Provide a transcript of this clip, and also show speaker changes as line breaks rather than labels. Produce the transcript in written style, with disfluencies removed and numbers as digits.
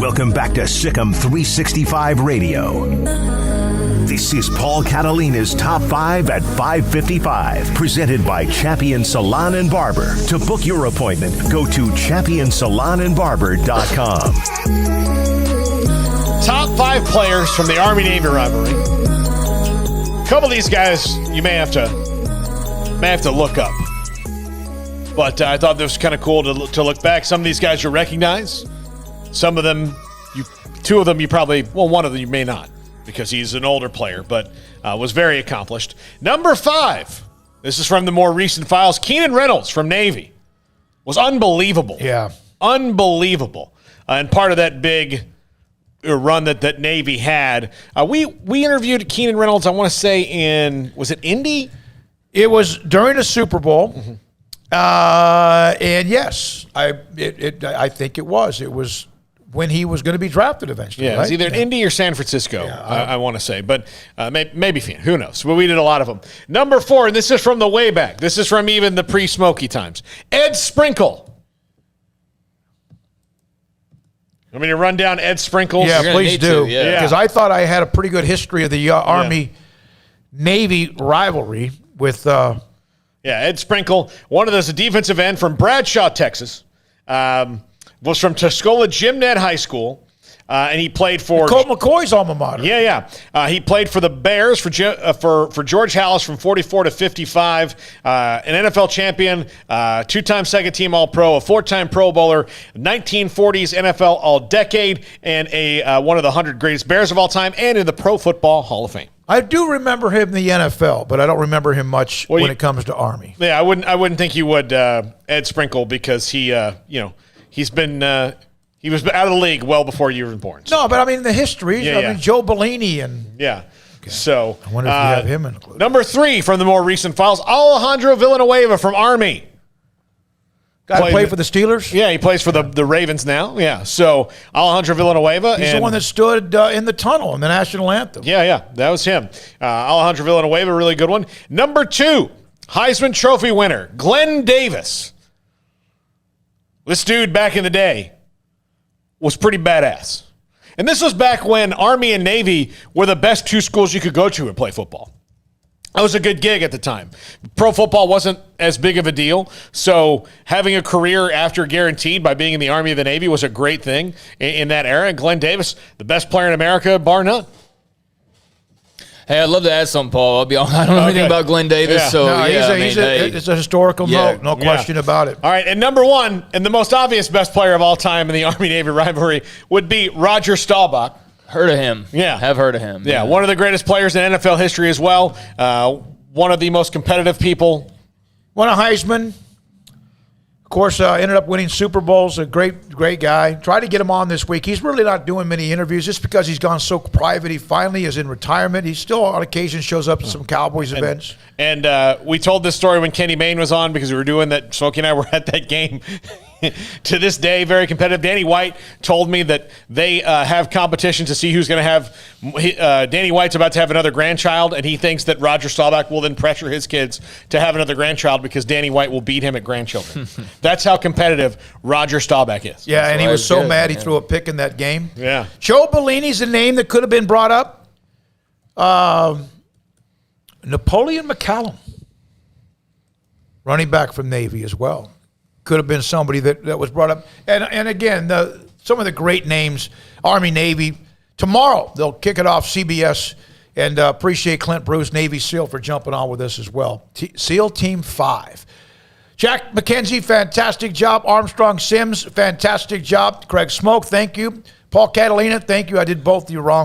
Welcome back to Sikkim 365 Radio. This is Paul Catalina's Top 5 at 5:55, presented by Champion Salon and Barber. To book your appointment, go to championsalonandbarber.com.
Top 5 players from the Army-Navy rivalry. A couple of these guys you may have to look up. But I thought this was kind of cool to look back. Some of these guys you'll recognize. Some of them, two of them you probably, one of them you may not, because he's an older player, but was very accomplished. Number 5, this is from the more recent files. Keenan Reynolds from Navy was unbelievable.
Yeah.
Unbelievable. And part of that big run that Navy had. We interviewed Keenan Reynolds, I want to say was it Indy?
It was during a Super Bowl.
Mm-hmm.
And yes, I think it was. It was when he was going to be drafted eventually.
Yeah,
right?
it was either Indy or San Francisco, I want to say. But maybe Phoenix. Who knows? But we did a lot of them. Number 4, and this is from the way back. This is from even the pre-Smoky times. Ed Sprinkle. Want me to run down Ed Sprinkle's?
Yeah, please do.
Yeah.
Because I thought I had a pretty good history of the Army-Navy rivalry with
Ed Sprinkle, one of those, a defensive end from Bradshaw, Texas, was from Tuscola Gymnet High School, and he played for
Colt McCoy's alma mater.
He played for the Bears for George Halas from 44 to 55, an NFL champion, 2-time second-team All-Pro, a 4-time Pro Bowler, 1940s NFL All-Decade, and one of the 100 greatest Bears of all time, and in the Pro Football Hall of Fame.
I do remember him in the NFL, but I don't remember him much when it comes to Army.
Yeah, I wouldn't think you would, Ed Sprinkle, because he was out of the league well before you were born. So.
No, but I mean the history. I mean Joe Bellini and
Okay. So
I wonder if you have him included.
Number 3 from the more recent files, Alejandro Villanueva from Army.
Guy played for the Steelers?
Yeah, he plays for the Ravens now. Yeah, so Alejandro Villanueva.
He's the one that stood in the tunnel in the national anthem.
Yeah, that was him. Alejandro Villanueva, really good one. Number 2, Heisman Trophy winner, Glenn Davis. This dude back in the day was pretty badass. And this was back when Army and Navy were the best 2 schools you could go to and play football. That was a good gig at the time. Pro football wasn't as big of a deal, so having a career after guaranteed by being in the Army or the Navy was a great thing in that era. And Glenn Davis, the best player in America, bar none.
Hey, I'd love to add something, Paul. I'll be honest. I don't know anything about Glenn Davis,
it's a historical note, no question about it.
All right, and number 1, and the most obvious best player of all time in the Army-Navy rivalry would be Roger Staubach.
Heard of him.
Yeah.
Have heard of him.
Yeah, one of the greatest players in NFL history as well. One of the most competitive people.
Won a Heisman. Of course, ended up winning Super Bowls. A great guy. Tried to get him on this week. He's really not doing many interviews just because he's gone so private. He finally is in retirement. He still on occasion shows up at some Cowboys events.
And we told this story when Kenny Mayne was on because we were doing that. Smokey and I were at that game. To this day, very competitive. Danny White told me that they have competition to see who's going to have. Danny White's about to have another grandchild, and he thinks that Roger Staubach will then pressure his kids to have another grandchild because Danny White will beat him at grandchildren. That's how competitive Roger Staubach is.
Yeah, and he was so mad he threw a pick in that game.
Yeah.
Joe Bellini's a name that could have been brought up. Napoleon McCallum, running back from Navy as well. Could have been somebody that was brought up. And again, some of the great names, Army, Navy. Tomorrow, they'll kick it off, CBS, and appreciate Clint Bruce, Navy SEAL, for jumping on with us as well. SEAL Team 5. Jack McKenzie, fantastic job. Armstrong Sims, fantastic job. Craig Smoak, thank you. Paul Catalina, thank you. I did both of you wrong.